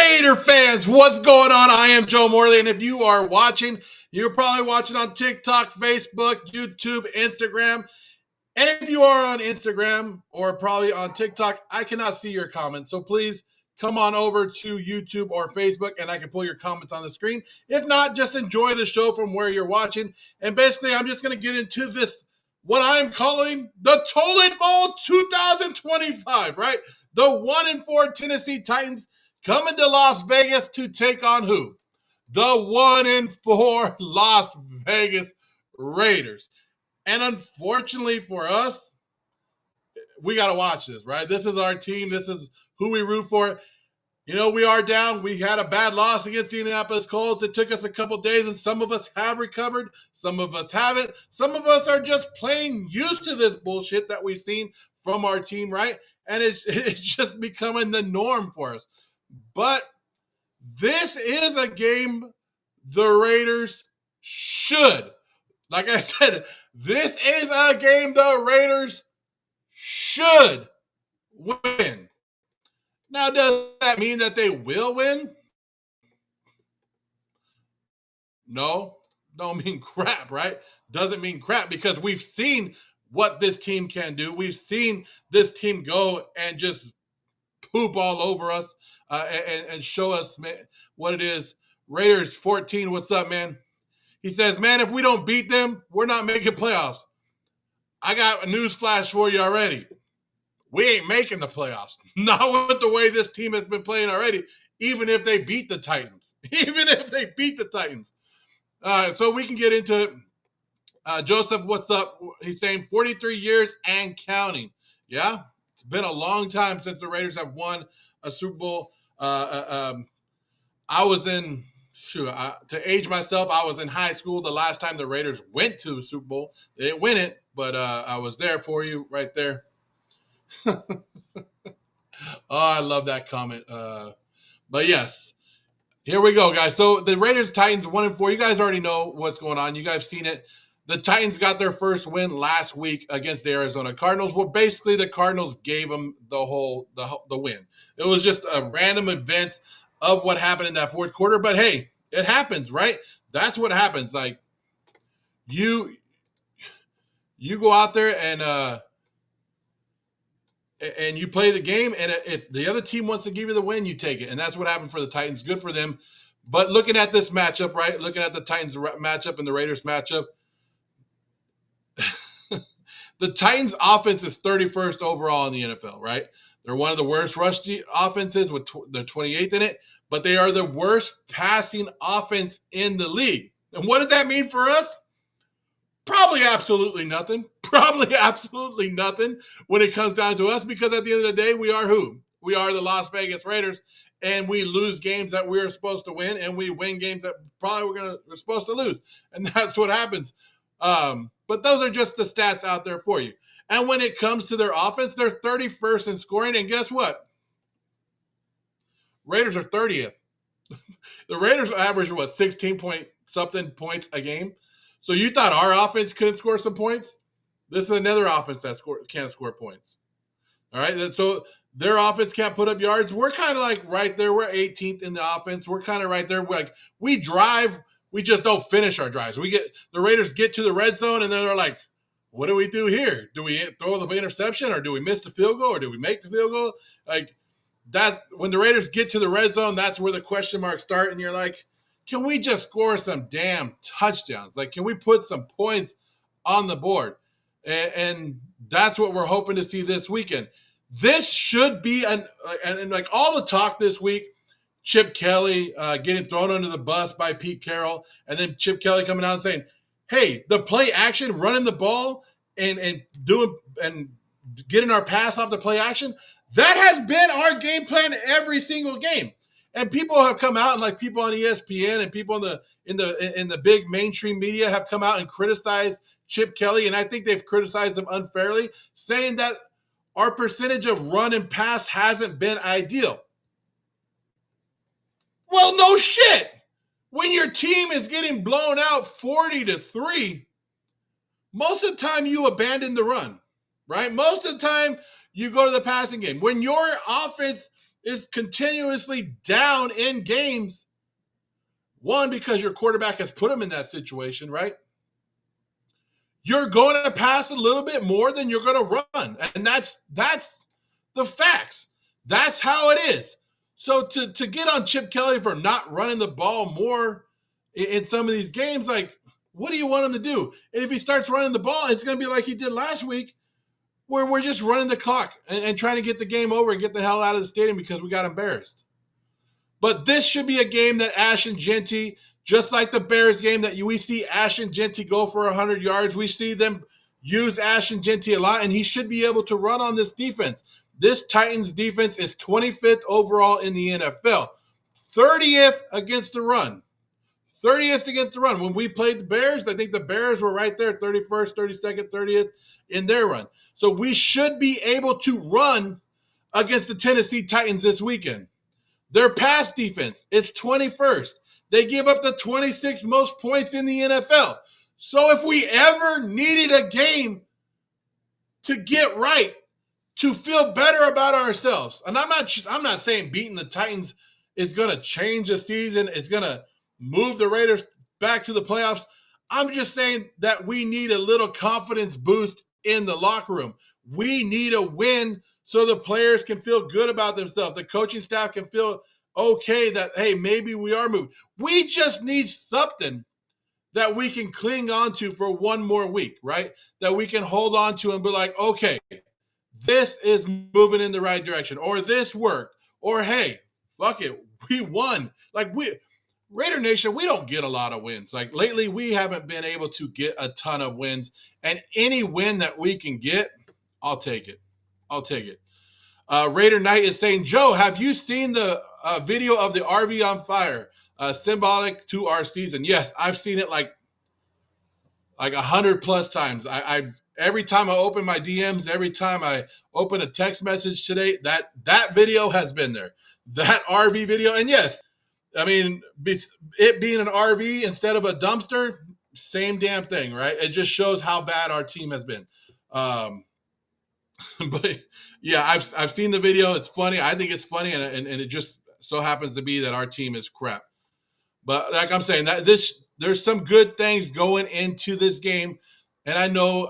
Raider fans, what's going on? I am Joe Morley, and if you are watching, you're probably watching on TikTok, Facebook, YouTube, Instagram. And if you are on Instagram or probably on TikTok, I cannot see your comments. So please come on over to YouTube or Facebook and I can pull your comments on the screen. If not, just enjoy the show from where you're watching. And basically, I'm just going to get into this, what I'm calling the Toilet Bowl 2025, right? The 1-4 Tennessee Titans coming to Las Vegas to take on who? The 1-4 Las Vegas Raiders. And unfortunately for us, we got to watch this, right? This is our team. This is who we root for. You know, we are down. We had a bad loss against the Indianapolis Colts. It took us a couple days, and some of us have recovered. Some of us haven't. Some of us are just plain used to this bullshit that we've seen from our team, right? And it's just becoming the norm for us. But this is a game the Raiders should. Like I said, this is a game the Raiders should win. Now, does that mean that they will win? No, don't mean crap, right? Doesn't mean crap because we've seen what this team can do. We've seen this team go and just poop all over us and show us what it is. Raiders 14, what's up, man? He says, man, if we don't beat them, we're not making playoffs. I got a news flash for you already. We ain't making the playoffs. Not with the way this team has been playing already, even if they beat the Titans. Even if they beat the Titans. So we can get into it. Joseph, what's up? He's saying 43 years and counting. Yeah, it's been a long time since the Raiders have won a Super Bowl. I was in, to age myself, I was in high school the last time the Raiders went to a Super Bowl. They didn't win it, but I was there for you right there. Oh, I love that comment. But yes, here we go, guys. So the Raiders Titans 1-4. You guys already know what's going on. You guys seen it. The Titans got their first win last week against the Arizona Cardinals. Well, basically the Cardinals gave them the win. It was just a random event of what happened in that fourth quarter. But hey, it happens, right? That's what happens. Like you go out there and you play the game, and if the other team wants to give you the win, you take it. And that's what happened for the Titans. Good for them. But looking at this matchup, right, looking at the Titans matchup and the Raiders matchup, the Titans offense is 31st overall in the NFL, right? They're one of the worst rush offenses with they're 28th in it, but they are the worst passing offense in the league. And what does that mean for us? Probably absolutely nothing. Probably absolutely nothing when it comes down to us, because at the end of the day, we are who? We are the Las Vegas Raiders, and we lose games that we were supposed to win, and we win games that probably we're supposed to lose. And that's what happens. But those are just the stats out there for you. And when it comes to their offense, they're 31st in scoring, and guess what? Raiders are 30th. The Raiders average, 16-point-something points a game? So you thought our offense couldn't score some points? This is another offense that can't score points. All right, so their offense can't put up yards. We're kind of like right there. We're 18th in the offense. We're kind of right there. We drive, we just don't finish our drives. The Raiders get to the red zone, and then they're like, what do we do here? Do we throw the interception, or do we miss the field goal, or do we make the field goal? Like that, when the Raiders get to the red zone, that's where the question marks start, and you're like, can we just score some damn touchdowns? Like, can we put some points on the board? And that's what we're hoping to see this weekend. This should be and like all the talk this week, Chip Kelly getting thrown under the bus by Pete Carroll, and then Chip Kelly coming out and saying, hey, the play action, running the ball and doing and getting our pass off the play action, that has been our game plan every single game. And people have come out, and like people on ESPN and people in the big mainstream media have come out and criticized Chip Kelly, and I think they've criticized him unfairly, saying that our percentage of run and pass hasn't been ideal. Well, no shit. When your team is getting blown out 40-3, most of the time you abandon the run, right? Most of the time you go to the passing game. When your offense is continuously down in games. One, because your quarterback has put him in that situation, right? You're going to pass a little bit more than you're going to run. And that's the facts. That's how it is. So to get on Chip Kelly for not running the ball more in some of these games, like, what do you want him to do? And if he starts running the ball, it's going to be like he did last week, where we're just running the clock and trying to get the game over and get the hell out of the stadium because we got embarrassed. But this should be a game that Ashton Jeanty, just like the Bears game that we see Ashton Jeanty go for 100 yards, we see them use Ashton Jeanty a lot, and he should be able to run on this defense. This Titans defense is 25th overall in the NFL, 30th against the run. 30th against the run. When we played the Bears, I think the Bears were right there, 31st, 32nd, 30th in their run. So we should be able to run against the Tennessee Titans this weekend. Their pass defense is 21st. They give up the 26th most points in the NFL. So if we ever needed a game to get right, to feel better about ourselves, and I'm not saying beating the Titans is going to change the season, it's going to move the Raiders back to the playoffs. I'm just saying that we need a little confidence boost in the locker room. We need a win so the players can feel good about themselves. The coaching staff can feel okay that, hey, maybe we are moving. We just need something that we can cling on to for one more week, right? That we can hold on to and be like, okay, this is moving in the right direction, or this worked, or hey, fuck it, we won. Like, Raider Nation, we don't get a lot of wins. Like, lately, we haven't been able to get a ton of wins, and any win that we can get, I'll take it. I'll take it. Raider Knight is saying, Joe, have you seen the video of the RV on fire? Symbolic to our season. Yes, I've seen it like 100 plus times. I've every time I open my DMs, every time I open a text message today, that video has been there. That RV video. And yes, I mean, it being an RV instead of a dumpster, same damn thing, right? It just shows how bad our team has been. But yeah, I've seen the video. It's funny. I think it's funny, and it just so happens to be that our team is crap. But like I'm saying, that there's some good things going into this game, and I know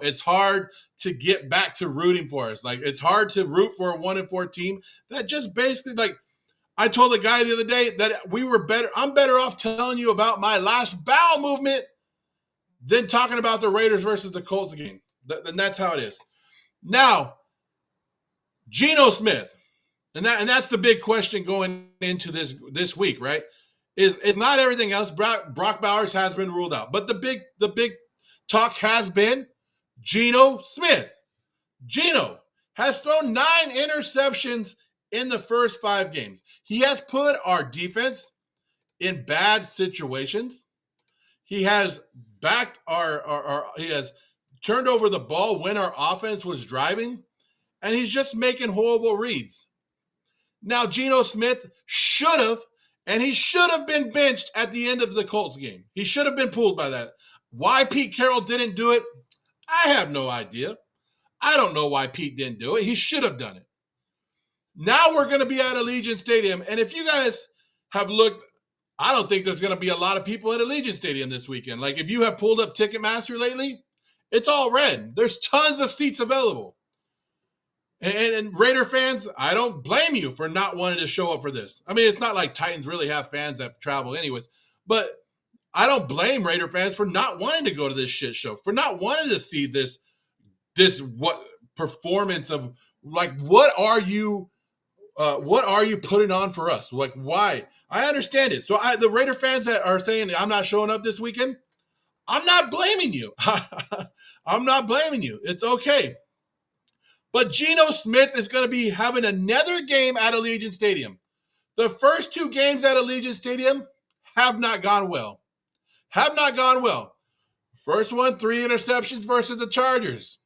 it's hard to get back to rooting for us. Like, it's hard to root for a 1-4 team that just basically, like, I told a guy the other day that we were better. I'm better off telling you about my last bowel movement than talking about the Raiders versus the Colts game. Then that's how it is. Now, Geno Smith, and that's the big question going into this week, right? Is not everything else. Brock Bowers has been ruled out, but the big talk has been Geno Smith. Geno has thrown 9 interceptions in the first 5 games. He has put our defense in bad situations. He has backed he has turned over the ball when our offense was driving, and he's just making horrible reads. Now, Geno Smith should have been benched at the end of the Colts game. He should have been pulled by that. Why Pete Carroll didn't do it, I have no idea. I don't know why Pete didn't do it. He should have done it. Now we're going to be at Allegiant Stadium, and if you guys have looked, I don't think there's going to be a lot of people at Allegiant Stadium this weekend. Like, if you have pulled up Ticketmaster lately, it's all red. There's tons of seats available. And Raider fans, I don't blame you for not wanting to show up for this. I mean, it's not like Titans really have fans that travel anyways, but I don't blame Raider fans for not wanting to go to this shit show, for not wanting to see this what performance of, like, what are you putting on for us? Like, why? I understand it. So the Raider fans that are saying I'm not showing up this weekend, I'm not blaming you. I'm not blaming you. It's okay. But Geno Smith is going to be having another game at Allegiant Stadium. The first 2 games at Allegiant Stadium have not gone well. Have not gone well. First one, 3 interceptions versus the Chargers.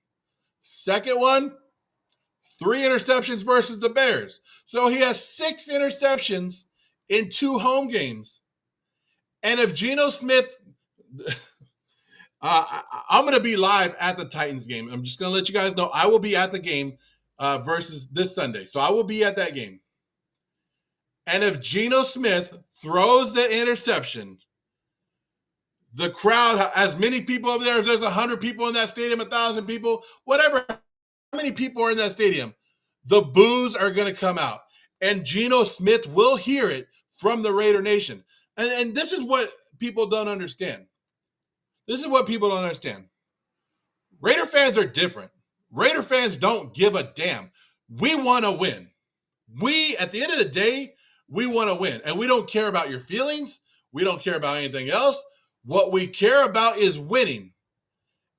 Second one, 3 interceptions versus the Bears. So he has 6 interceptions in 2 home games. And if Geno Smith, I'm going to be live at the Titans game. I'm just going to let you guys know I will be at the game. versus this Sunday. So I will be at that game. And if Geno Smith throws the interception, the crowd, as many people over there, if there's 100 people in that stadium, 1,000 people, whatever, how many people are in that stadium, the boos are going to come out. And Geno Smith will hear it from the Raider Nation. And this is what people don't understand. This is what people don't understand. Raider fans are different. Raider fans don't give a damn. We want to win. We, at the end of the day, we want to win. And we don't care about your feelings. We don't care about anything else. What we care about is winning.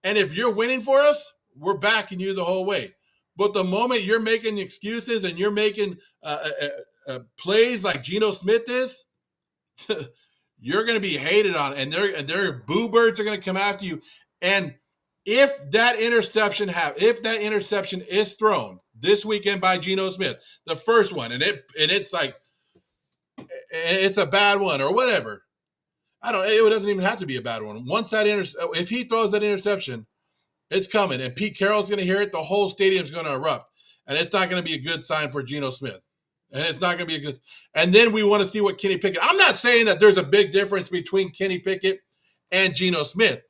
And if you're winning for us, we're backing you the whole way. But the moment you're making excuses and you're making plays like Geno Smith is, you're going to be hated on. And their boo birds are going to come after you. And if that interception is thrown this weekend by Geno Smith, the first one, and it's like it's a bad one or whatever. It doesn't even have to be a bad one. Once that if he throws that interception, it's coming, and Pete Carroll's going to hear it. The whole stadium's going to erupt, and it's not going to be a good sign for Geno Smith. And it's not going to be a good. And then we want to see what Kenny Pickett. I'm not saying that there's a big difference between Kenny Pickett and Geno Smith.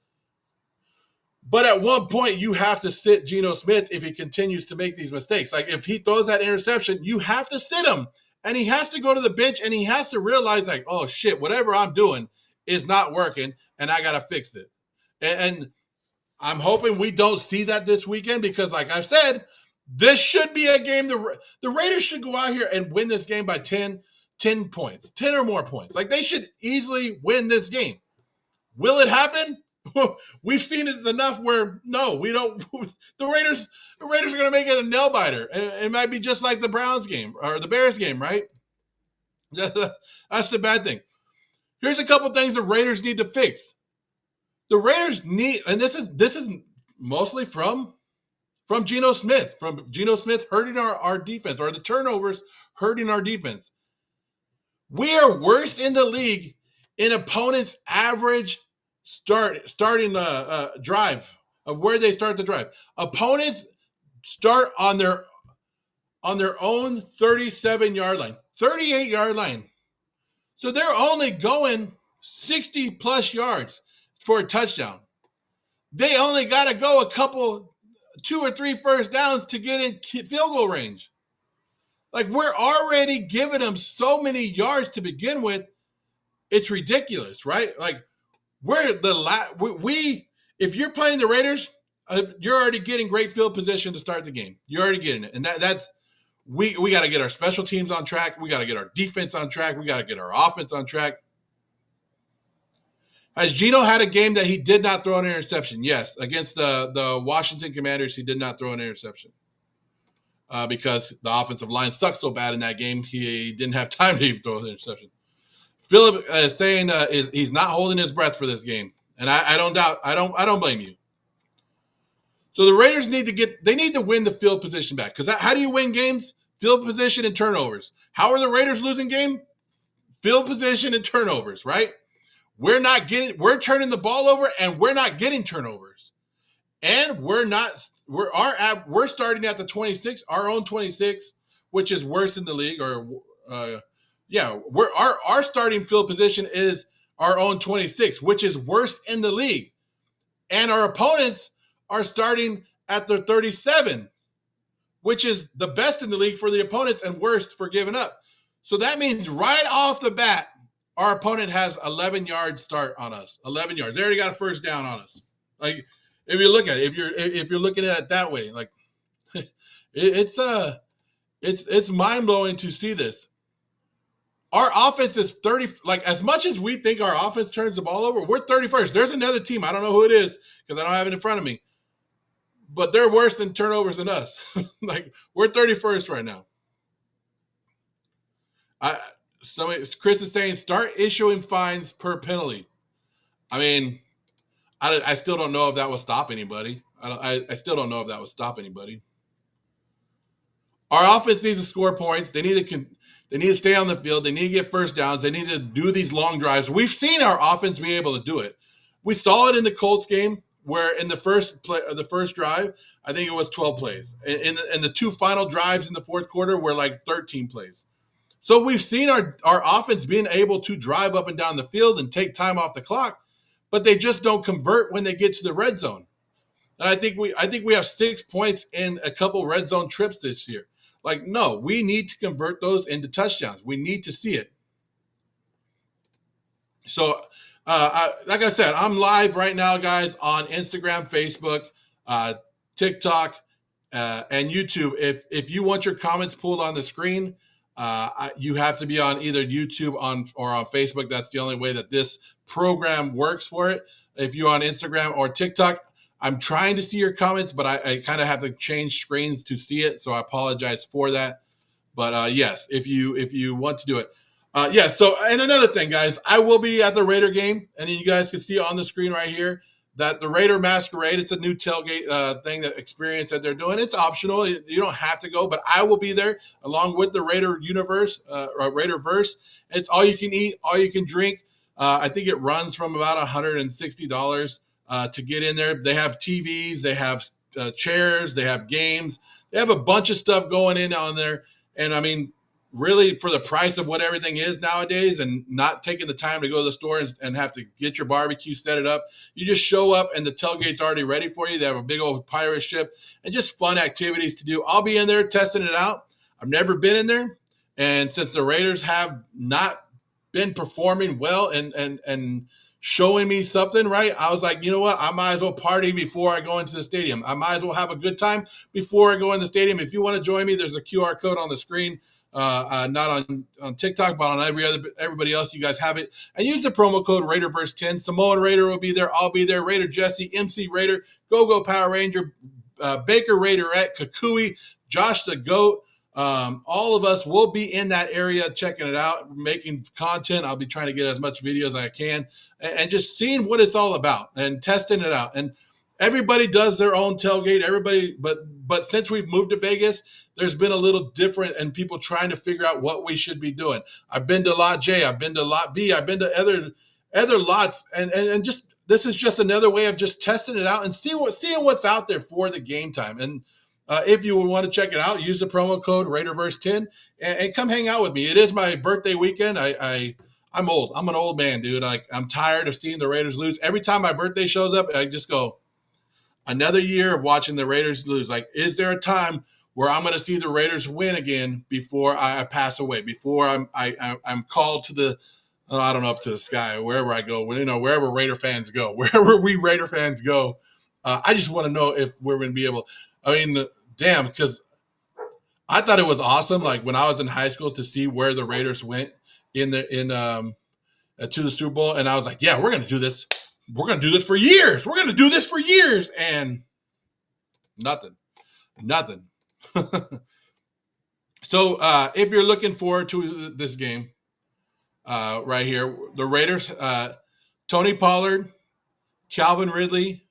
But at one point, you have to sit Geno Smith if he continues to make these mistakes. Like if he throws that interception, you have to sit him. And he has to go to the bench and he has to realize like, oh, shit, whatever I'm doing is not working and I got to fix it. And I'm hoping we don't see that this weekend because like I said, this should be a game. The Raiders should go out here and win this game by 10 points, 10 or more points. Like they should easily win this game. Will it happen? We've seen it enough where no, we don't. The Raiders are going to make it a nail biter. It might be just like the Browns game or the Bears game, right? That's the bad thing. Here's a couple things the Raiders need to fix. The Raiders need, and this is mostly from Geno Smith, hurting our defense, or the turnovers hurting our defense. We are worst in the league in opponents' average starting drive of where they start the drive. Opponents start on their own 37-yard line, 38-yard line. So they're only going 60 plus yards for a touchdown. They only got to go a couple, 2 or 3 first downs to get in field goal range. Like we're already giving them so many yards to begin with. It's ridiculous, right? Like if you're playing the Raiders, you're already getting great field position to start the game. You're already getting it. And that's we got to get our special teams on track. We got to get our defense on track. We got to get our offense on track. Has Geno had a game that he did not throw an interception? Yes. Against the Washington Commanders, he did not throw an interception because the offensive line sucked so bad in that game. He didn't have time to even throw an interception. Philip is saying he's not holding his breath for this game, and I don't blame you. So the Raiders need to win the field position back because how do you win games? Field position and turnovers. How are the Raiders losing game? Field position and turnovers, right? We're turning the ball over and we're not getting turnovers, and we're starting at the 26, our own 26, which is worse in the league, our starting field position is our own 26, which is worse in the league. And our opponents are starting at their 37, which is the best in the league for the opponents and worst for giving up. So that means right off the bat, our opponent has 11 yards start on us. 11 yards. They already got a first down on us. Like if you look at it, if you're looking at it that way, like it's mind-blowing to see this. Our offense is 30, like as much as we think our offense turns the ball over, we're 31st. There's another team. I don't know who it is because I don't have it in front of me. But they're worse than turnovers than us. Like we're 31st right now. Chris is saying start issuing fines per penalty. I mean, I still don't know if that will stop anybody. I still don't know if that will stop anybody. Our offense needs to score points. They need to stay on the field. They need to get first downs. They need to do these long drives. We've seen our offense be able to do it. We saw it in the Colts game where in the first drive, I think it was 12 plays. And the two final drives in the fourth quarter were like 13 plays. So we've seen our offense being able to drive up and down the field and take time off the clock, but they just don't convert when they get to the red zone. And I think we have 6 points in a couple red zone trips this year. Like, no, we need to convert those into touchdowns. We need to see it. So, like I said, I'm live right now, guys, on Instagram, Facebook, TikTok, and YouTube. If you want your comments pulled on the screen, you have to be on either YouTube or on Facebook. That's the only way that this program works for it. If you're on Instagram or TikTok, I'm trying to see your comments, but I kind of have to change screens to see it, so I apologize for that. But yes, if you want to do it. So, and another thing, guys, I will be at the Raider game, and you guys can see on the screen right here that the Raider Masquerade, it's a new tailgate thing, that experience that they're doing. It's optional. You don't have to go, but I will be there along with the Raider Universe, or Raiderverse. It's all you can eat, all you can drink. I think it runs from about $160 to get in there. They have TVs, they have chairs, they have games. They have a bunch of stuff going in on there. And I mean, really, for the price of what everything is nowadays, and not taking the time to go to the store and have to get your barbecue, set it up, you just show up and the tailgate's already ready for you. They have a big old pirate ship and just fun activities to do. I'll be in there testing it out. I've never been in there. And since the Raiders have not been performing well and showing me something, right, I was like, you know what? I might as well party before I go into the stadium. I might as well have a good time before I go in the stadium. If you want to join me, there's a QR code on the screen. Not on TikTok, but on everybody else. You guys have it. And use the promo code Raiderverse10. Samoan Raider will be there. I'll be there. Raider Jesse, MC Raider, Go Power Ranger, Baker Raiderette, Kukui, Josh the Goat. All of us will be in that area checking it out, making content. I'll be trying to get as much video as I can and just seeing what it's all about and testing it out. And everybody does their own tailgate. Everybody, but since we've moved to Vegas, there's been a little different and people trying to figure out what we should be doing. I've been to Lot J, I've been to Lot B, I've been to other lots, and just this is just another way of just testing it out and seeing what's out there for the game time. And if you would want to check it out, use the promo code Raiderverse10 and come hang out with me. It is my birthday weekend. I'm old. I'm an old man, dude. I'm tired of seeing the Raiders lose. Every time my birthday shows up, I just go, another year of watching the Raiders lose. Like, is there a time where I'm going to see the Raiders win again before I pass away, before I'm called to the, I don't know, up to the sky, wherever I go, wherever Raider fans go, wherever we Raider fans go. I just want to know if we're going to be able, damn, because I thought it was awesome. Like when I was in high school to see where the Raiders went to the Super Bowl. And I was like, yeah, we're going to do this. We're going to do this for years. We're going to do this for years. And nothing. So if you're looking forward to this game right here, the Raiders, Tony Pollard, Calvin Ridley,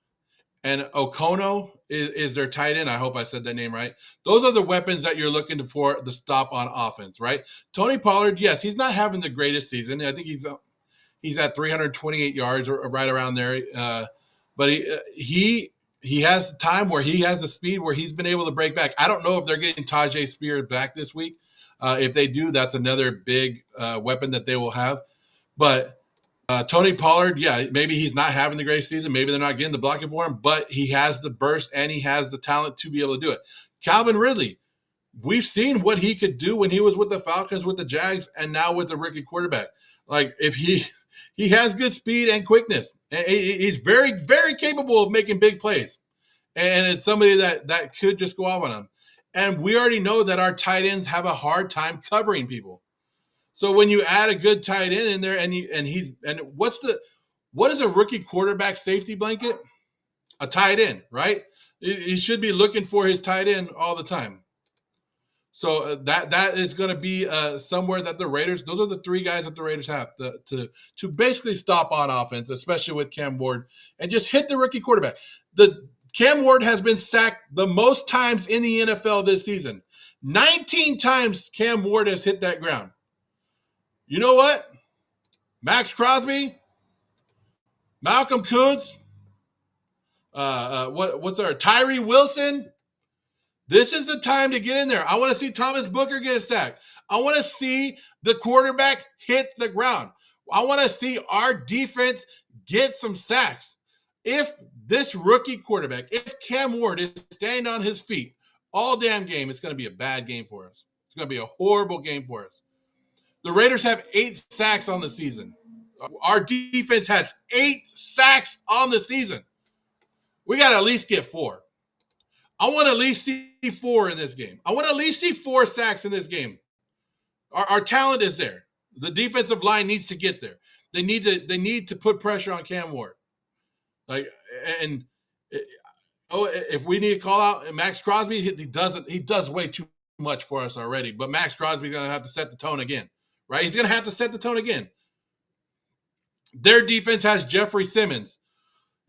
and Okono is their tight end. I hope I said that name right. Those are the weapons that you're looking for the stop on offense, right? Tony Pollard, yes, he's not having the greatest season. I think he's at 328 yards or right around there. But he has time where he has the speed where he's been able to break back. I don't know if they're getting Tajay Spears back this week. If they do, that's another big weapon that they will have. But Tony Pollard, yeah, maybe he's not having the great season. Maybe they're not getting the blocking for him, but he has the burst and he has the talent to be able to do it. Calvin Ridley, we've seen what he could do when he was with the Falcons, with the Jags, and now with the rookie quarterback. Like if he has good speed and quickness, and he's very, very capable of making big plays. And it's somebody that could just go off on him. And we already know that our tight ends have a hard time covering people. So when you add a good tight end in there, what is a rookie quarterback safety blanket? A tight end, right? He should be looking for his tight end all the time. So that is going to be somewhere that the Raiders, those are the three guys that the Raiders have to basically stop on offense, especially with Cam Ward, and just hit the rookie quarterback. The Cam Ward has been sacked the most times in the NFL this season. 19 times Cam Ward has hit that ground. You know what? Max Crosby, Malcolm Kuntz, what's our Tyree Wilson? This is the time to get in there. I want to see Thomas Booker get a sack. I want to see the quarterback hit the ground. I want to see our defense get some sacks. If this rookie quarterback, if Cam Ward is standing on his feet all damn game, it's going to be a bad game for us. It's going to be a horrible game for us. The Raiders have 8 sacks on the season. Our defense has 8 sacks on the season. We got to at least get 4. I want to at least see 4 in this game. I want to at least see 4 sacks in this game. Our talent is there. The defensive line needs to get there. They need to put pressure on Cam Ward. If we need to call out Max Crosby, he does way too much for us already. But Max Crosby's going to have to set the tone again, right? He's going to have to set the tone again. Their defense has Jeffrey Simmons.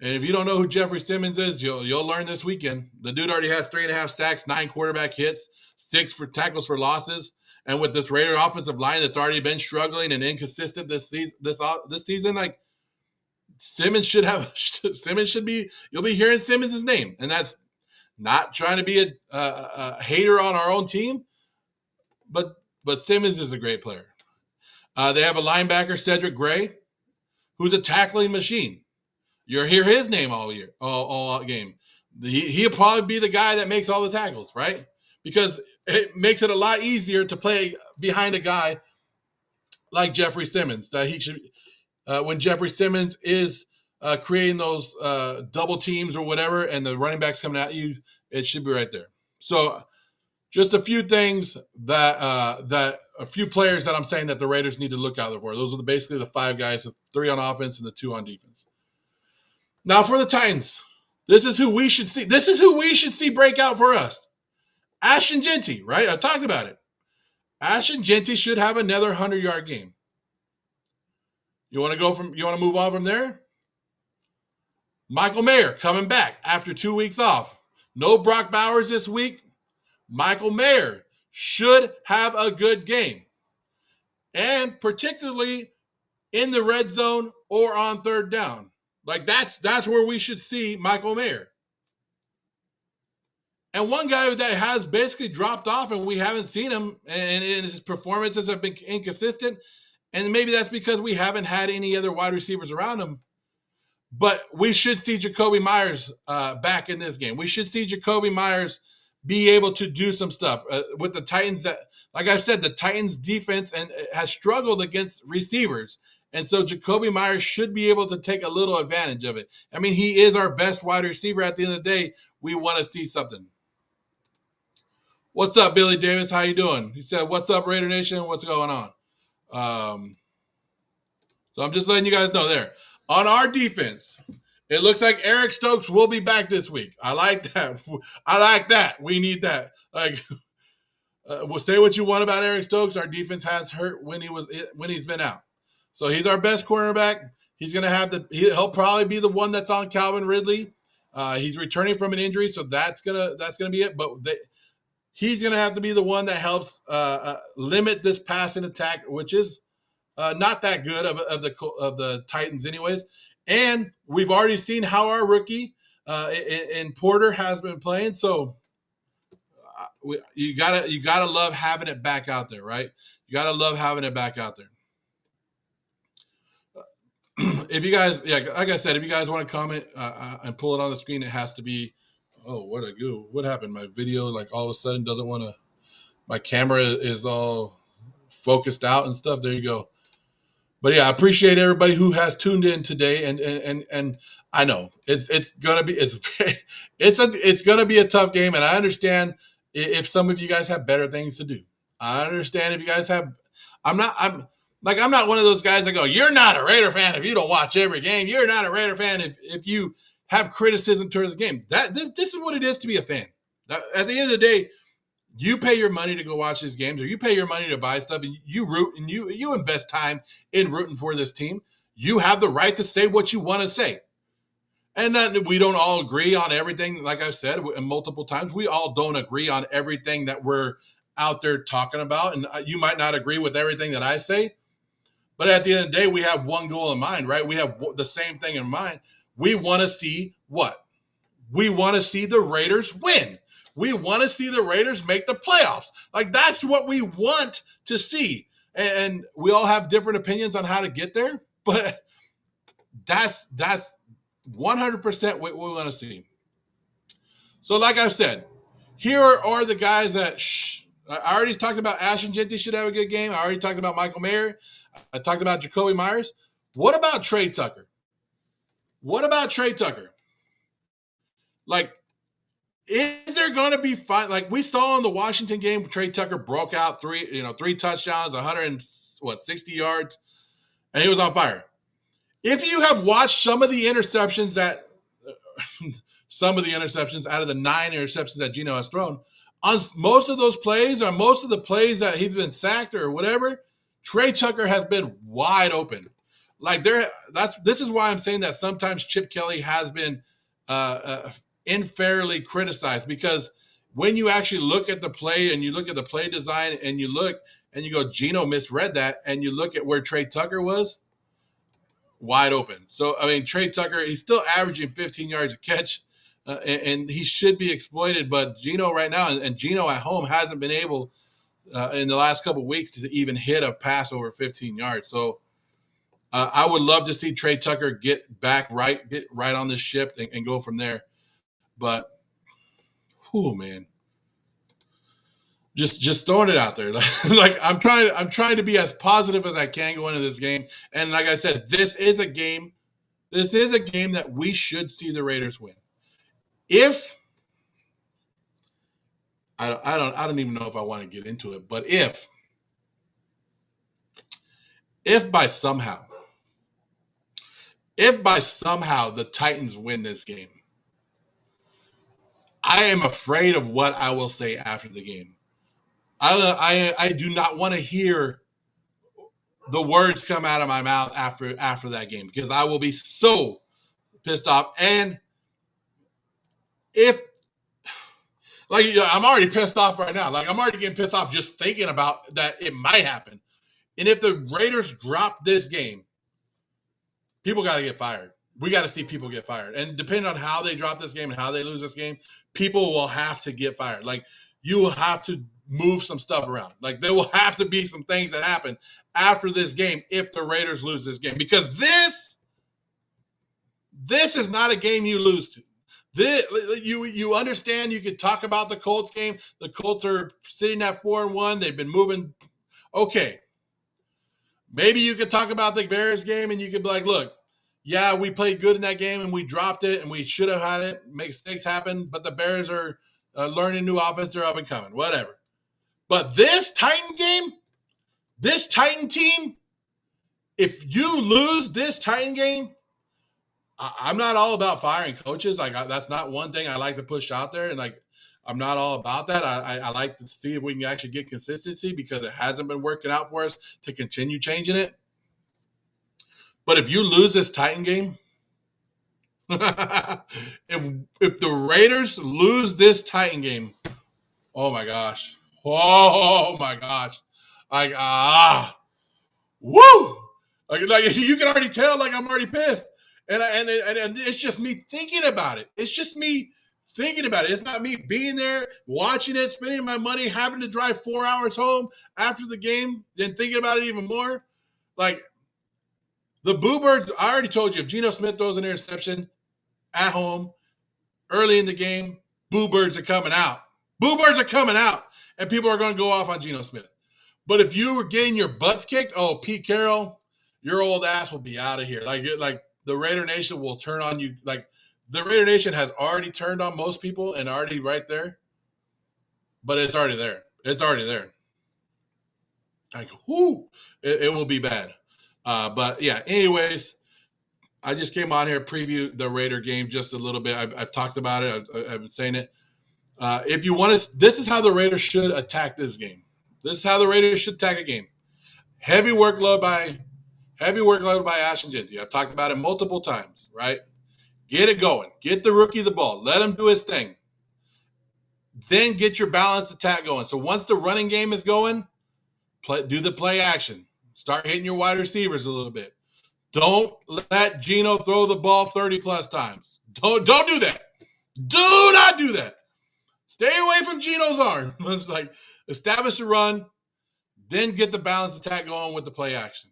And if you don't know who Jeffrey Simmons is, you'll learn this weekend. The dude already has 3.5 sacks, 9 quarterback hits, 6 for tackles for losses. And with this Raider offensive line that's already been struggling and inconsistent this season, like Simmons should be. You'll be hearing Simmons' name, and that's not trying to be a hater on our own team, but Simmons is a great player. They have a linebacker, Cedric Gray, who's a tackling machine. You'll hear his name all game. He'll probably be the guy that makes all the tackles, right? Because it makes it a lot easier to play behind a guy like Jeffrey Simmons. That he should, when Jeffrey Simmons is creating those double teams or whatever, and the running back's coming at you, it should be right there. So, just a few things that a few players that I'm saying that the Raiders need to look out for. Those are basically the 5 guys: the 3 on offense and the 2 on defense. Now for the Titans, this is who we should see. This is who we should see break out for us. Ashton Jeanty, right? I talked about it. Ashton Jeanty should have another 100-yard game. You want to move on from there? Michael Mayer coming back after 2 weeks off. No Brock Bowers this week. Michael Mayer should have a good game. And particularly in the red zone or on 3rd down. Like that's where we should see Michael Mayer. And one guy that has basically dropped off and we haven't seen him, and his performances have been inconsistent, and maybe that's because we haven't had any other wide receivers around him, but we should see Jacoby Myers back in this game. We should see Jacoby Myers be able to do some stuff with the Titans. That, like I said, the Titans defense has struggled against receivers. And so Jacoby Myers should be able to take a little advantage of it. I mean, he is our best wide receiver. At the end of the day, we want to see something. What's up, Billy Davis? How you doing? He said, what's up, Raider Nation? What's going on? So I'm just letting you guys know there. On our defense, it looks like Eric Stokes will be back this week. I like that. I like that. We need that. Like, we'll say what you want about Eric Stokes. Our defense has hurt when he's been out. So he's our best cornerback. He's going to have he'll probably be the one that's on Calvin Ridley. He's returning from an injury, so that's gonna be it. But he's going to have to be the one that helps limit this passing attack, which is not that good of the Titans, anyways. And we've already seen how our rookie in Porter has been playing. So you gotta love having it back out there, right? You gotta love having it back out there. If you guys, like I said, if you guys want to comment and pull it on the screen, it has to be. Oh, what a goo! What happened? My video, like all of a sudden, doesn't want to. My camera is all focused out and stuff. There you go. But yeah, I appreciate everybody who has tuned in today, and I know it's gonna be gonna be a tough game, and I understand if some of you guys have better things to do. I understand if you guys have. I'm not one of those guys that go, you're not a Raider fan if you don't watch every game. You're not a Raider fan if you have criticism towards the game. This is what it is to be a fan. At the end of the day, you pay your money to go watch these games, or you pay your money to buy stuff, and you root and you invest time in rooting for this team. You have the right to say what you want to say. And that we don't all agree on everything. Like I've said multiple times, we all don't agree on everything that we're out there talking about. And you might not agree with everything that I say. But at the end of the day, we have one goal in mind, right? We have the same thing in mind. We want to see what? we want to see the Raiders win. We want to see the Raiders make the playoffs. Like, that's what we want to see. And we all have different opinions on how to get there, but that's 100% what we want to see. So like I said, here are the guys that I already talked about. Ashton Jeanty should have a good game. I already talked about Michael Mayer. I talked about Jacoby Myers. What about Trey Tucker? Like, is there going to be fun? Like we saw in the Washington game, Trey Tucker broke out three touchdowns, 160 yards, and he was on fire. If you have watched some of the interceptions out of the 9 interceptions that Geno has thrown, on most of those plays, or most of the plays that he's been sacked or whatever, Trey Tucker has been wide open. Like this is why I'm saying that sometimes Chip Kelly has been unfairly criticized, because when you actually look at the play and you look at the play design and you look and you go, Geno misread that, and you look at where Trey Tucker was, wide open. So, I mean, Trey Tucker, he's still averaging 15 yards a catch, and he should be exploited. But Geno right now, and Geno at home hasn't been able in the last couple of weeks to even hit a pass over 15 yards. So I would love to see Trey Tucker get right on this ship and go from there. But, man, just throwing it out there. Like I'm trying to be as positive as I can going into this game. And like I said, this is a game that we should see the Raiders win. If I don't even know if I want to get into it, but if by somehow the Titans win this game, I am afraid of what I will say after the game. I do not want to hear the words come out of my mouth after that game, because I will be so pissed off. And I'm already pissed off right now. Like, I'm already getting pissed off just thinking about that it might happen. And if the Raiders drop this game, people got to get fired. We got to see people get fired. And depending on how they drop this game and how they lose this game, people will have to get fired. Like, you will have to move some stuff around. Like, there will have to be some things that happen after this game if the Raiders lose this game. Because this is not a game you lose to. You understand, you could talk about the Colts game. The Colts are sitting at 4-1. They've been moving. Okay. Maybe you could talk about the Bears game and you could be like, look, yeah, we played good in that game and we dropped it and we should have had it. Mistakes happen, but the Bears are learning new offense. They're up and coming, whatever. But this Titan game, this Titan team, if you lose this Titan game, I'm not all about firing coaches. Like, that's not one thing I like to push out there. And like, I'm not all about that. I like to see if we can actually get consistency, because it hasn't been working out for us to continue changing it. But if you lose this Titan game, if the Raiders lose this Titan game, oh my gosh. Like, woo! Like you can already tell, like, I'm already pissed. And it's just me thinking about it. It's just me thinking about it. It's not me being there, watching it, spending my money, having to drive 4 hours home after the game, then thinking about it even more. Like, the Boo Birds, I already told you, if Geno Smith throws an interception at home early in the game, Boo Birds are coming out. Boo Birds are coming out, and people are going to go off on Geno Smith. But if you were getting your butts kicked, oh, Pete Carroll, your old ass will be out of here. Like the Raider Nation will turn on you. Like, the Raider Nation has already turned on most people and already right there. But it's already there. It's already there. Like, whoo, it will be bad. But yeah, anyways, I just came on here to preview the Raider game just a little bit. I've talked about it. I've been saying it. If you want to, this is how the Raiders should attack this game. This is how the Raiders should attack a game. Heavy workload by Ashton Jeanty. I've talked about it multiple times, right? Get it going. Get the rookie the ball. Let him do his thing. Then get your balanced attack going. So once the running game is going, do the play action. Start hitting your wide receivers a little bit. Don't let Geno throw the ball 30-plus times. Don't do that. Do not do that. Stay away from Geno's arm. It's like establish a run, then get the balanced attack going with the play action.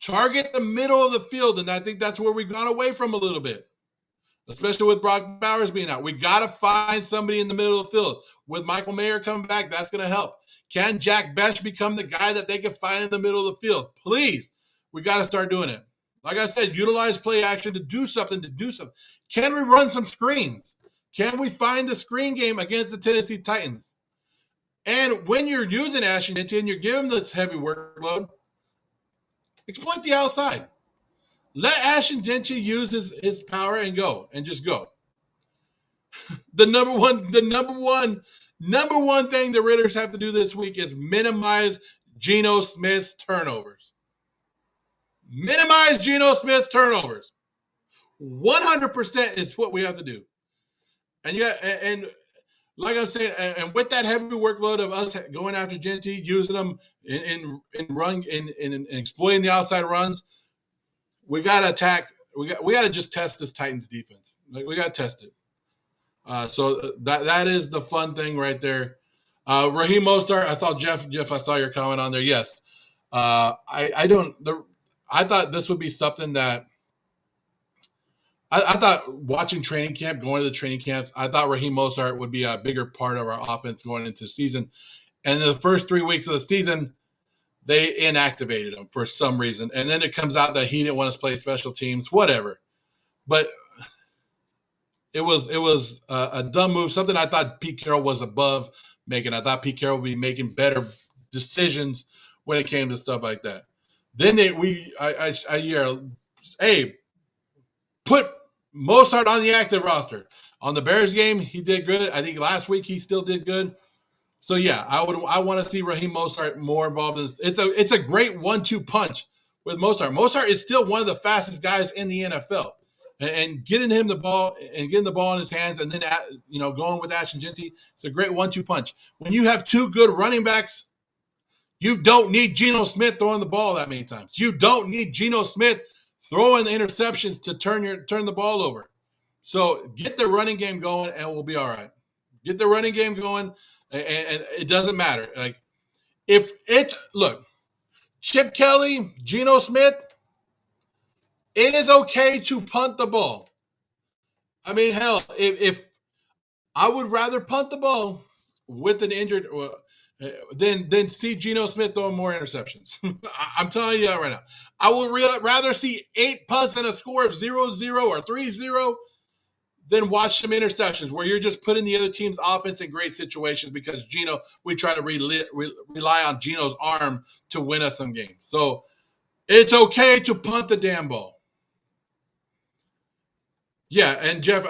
Target the middle of the field, and I think that's where we've gone away from a little bit, especially with Brock Bowers being out. We got to find somebody in the middle of the field. With Michael Mayer coming back, that's going to help. Can Jack Bech become the guy that they can find in the middle of the field? Please, we got to start doing it. Like I said, utilize play action to do something. Can we run some screens? Can we find the screen game against the Tennessee Titans? And when you're using Ashton Jeanty and you're giving this heavy workload, exploit the outside. Let Ashton Jeanty use his power and go, and just go. The number one thing the Raiders have to do this week is minimize Geno Smith's turnovers. Minimize Geno Smith's turnovers. 100% is what we have to do. And like I'm saying, and with that heavy workload of us going after Jeanty, using them in exploiting the outside runs, we got to attack. We got to just test this Titans defense. Like, we got to test it. So that is the fun thing right there. Raheem Mostert, I saw Jeff. I saw your comment on there. Yes, I thought this would be something that I thought watching training camp, going to the training camps, I thought Raheem Mostert would be a bigger part of our offense going into the season. And in the first 3 weeks of the season, they inactivated him for some reason. And then it comes out that he didn't want to play special teams, whatever. But it was a dumb move, something I thought Pete Carroll was above making. I thought Pete Carroll would be making better decisions when it came to stuff like that. Then I hear, hey, put Mostert on the active roster. On the Bears game, he did good. I think last week he still did good. So yeah, I want to see Raheem Mostert more involved in this. It's a great 1-2 punch with Mostert. Mostert is still one of the fastest guys in the NFL. And getting him the ball and getting the ball in his hands, and then going with Ashton Jeanty, it's a great 1-2 punch. When you have two good running backs, you don't need Geno Smith throwing the ball that many times. You don't need Geno Smith throwing the interceptions to turn the ball over. So get the running game going, and we'll be all right. Get the running game going, and it doesn't matter. Like, Chip Kelly, Geno Smith, it is okay to punt the ball. I mean, hell, if I would rather punt the ball with an injured than see Geno Smith throwing more interceptions. I'm telling you that right now. I would rather see 8 punts and a score of 0-0 or 3-0 than watch some interceptions where you're just putting the other team's offense in great situations because we try to rely on Geno's arm to win us some games. So it's okay to punt the damn ball. Yeah, and Jeff,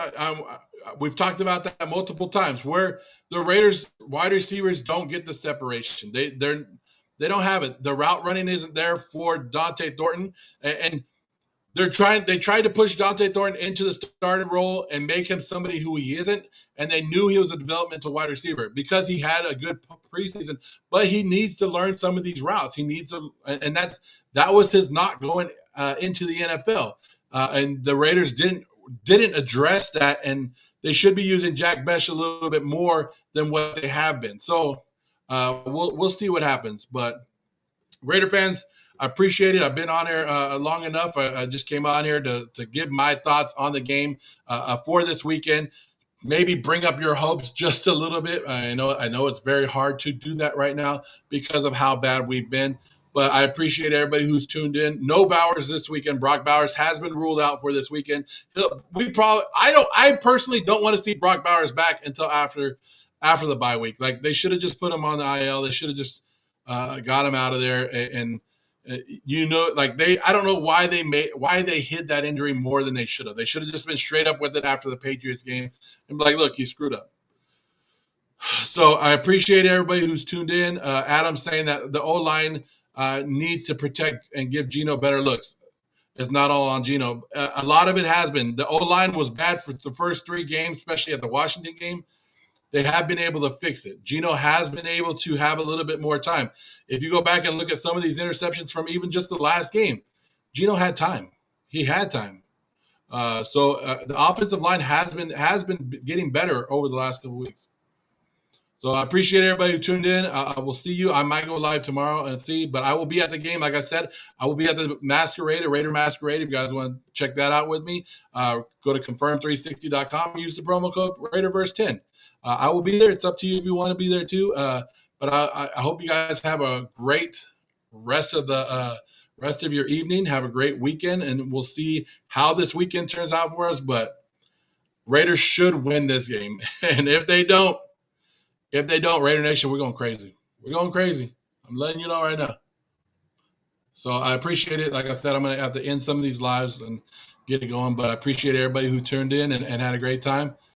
we've talked about that multiple times where the Raiders wide receivers don't get the separation. They don't have it. The route running isn't there for Dante Thornton, and they tried to push Dante Thornton into the starting role and make him somebody who he isn't, and they knew he was a developmental wide receiver because he had a good preseason, but he needs to learn some of these routes. He needs to, and that was his not going into the NFL, and the Raiders didn't address that, and they should be using Jack Bech a little bit more than what they have been. So we'll see what happens. But Raider fans, I appreciate it. I've been on here long enough. I just came on here to give my thoughts on the game for this weekend. Maybe bring up your hopes just a little bit. I know it's very hard to do that right now because of how bad we've been. But I appreciate everybody who's tuned in. No Bowers this weekend. Brock Bowers has been ruled out for this weekend. I personally don't want to see Brock Bowers back until after the bye week. Like, they should have just put him on the IL. They should have just got him out of there. And I don't know why they hid that injury more than they should have. They should have just been straight up with it after the Patriots game and be like, look, you screwed up. So I appreciate everybody who's tuned in. Adam saying that the O-line needs to protect and give Geno better looks. It's not all on Geno. A lot of it has been. The O-line was bad for the first 3 games, especially at the Washington game. They have been able to fix it. Geno has been able to have a little bit more time. If you go back and look at some of these interceptions from even just the last game, Geno had time. He had time. So the offensive line has been getting better over the last couple weeks. So I appreciate everybody who tuned in. I will see you. I might go live tomorrow and see, but I will be at the game. Like I said, I will be at the Masquerade, Raider Masquerade. If you guys want to check that out with me, go to confirm360.com. Use the promo code Raiderverse10. I will be there. It's up to you if you want to be there too. But I hope you guys have a great rest of your evening. Have a great weekend, and we'll see how this weekend turns out for us. But Raiders should win this game, and if they don't, Raider Nation, we're going crazy. We're going crazy. I'm letting you know right now. So I appreciate it. Like I said, I'm going to have to end some of these lives and get it going, but I appreciate everybody who tuned in and had a great time.